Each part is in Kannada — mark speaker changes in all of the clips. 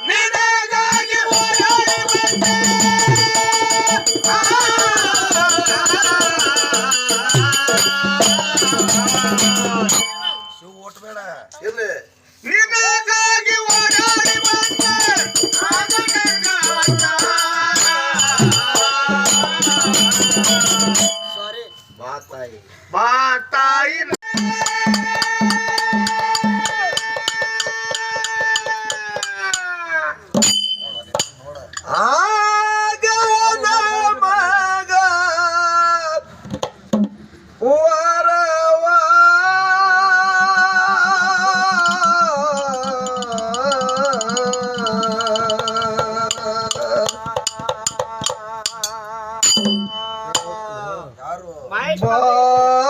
Speaker 1: ನಿನಗಾಗಿ ಓಡಾಡಿ ಬಂದೆ. ಶಿವ ಓಟ್ಬೇಡ ಇಲ್ಲಿ. ನಿನಗಾಗಿ ಓಡಾಡಿ ಬಂದೆ. ಸಾರಿ ಬಾತಾಯಿ ಬಾತಾಯಿ ಆಗ ನಮಗ ವರವ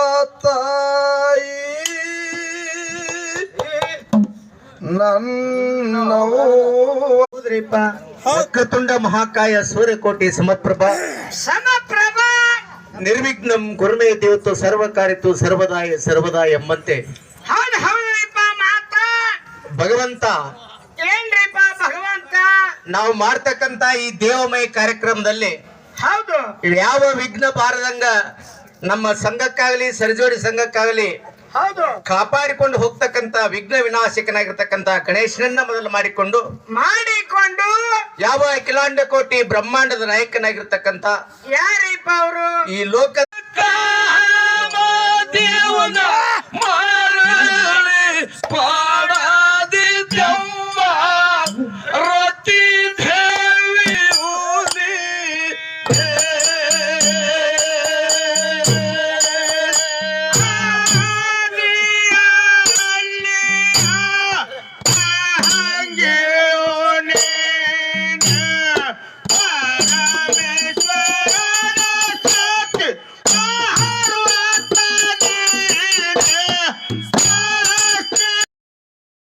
Speaker 1: ಬಾತಾಯಿ ನನ್ನೌದ್ರಿಪ ವಕ್ರತುಂಡ ಮಹಾಕಾಯ ಸೂರ್ಯಕೋಟಿ ಸಮಪ್ರಭಾ
Speaker 2: ಸಮಪ್ರಭಾ
Speaker 1: ನಿರ್ವಿಘ್ನಂ ಕುರ್ಮೇ ದೇವತು ಸರ್ವಕಾರಿತು ಸರ್ವದಾಯ ಸರ್ವದಾ ಎಂಬಂತೆ
Speaker 2: ಹೌದು ಹೌದ್ರಿಪ್ಪ ಮಾತ
Speaker 1: ಭಗವಂತ
Speaker 2: ಏನ್ರಿಪ್ಪ ಭಗವಂತ
Speaker 1: ನಾವು ಮಾಡ್ತಕ್ಕಂತ ಈ ದೇವಮಯ ಕಾರ್ಯಕ್ರಮದಲ್ಲಿ
Speaker 2: ಹೌದು
Speaker 1: ಯಾವ ವಿಘ್ನ ಬಾರದಂಗ ನಮ್ಮ ಸಂಘಕ್ಕಾಗಲಿ ಸರಿಜೋಡಿ ಸಂಘಕ್ಕಾಗಲಿ
Speaker 2: ಹೌದು
Speaker 1: ಕಾಪಾಡಿಕೊಂಡು ಹೋಗ್ತಕ್ಕಂತ ವಿಘ್ನ ವಿನಾಶಕನಾಗಿರ್ತಕ್ಕಂತ ಗಣೇಶನನ್ನ ಮೊದಲು ಮಾಡಿಕೊಂಡು
Speaker 2: ಯಾವ
Speaker 1: ಅಖಿಲಾಂಡ ಕೋಟಿ ಬ್ರಹ್ಮಾಂಡದ ನಾಯಕನಾಗಿರ್ತಕ್ಕಂತ
Speaker 2: ಯಾರಿಪ್ಪ ಅವರು
Speaker 1: ಈ ಲೋಕ
Speaker 2: ದೇವನ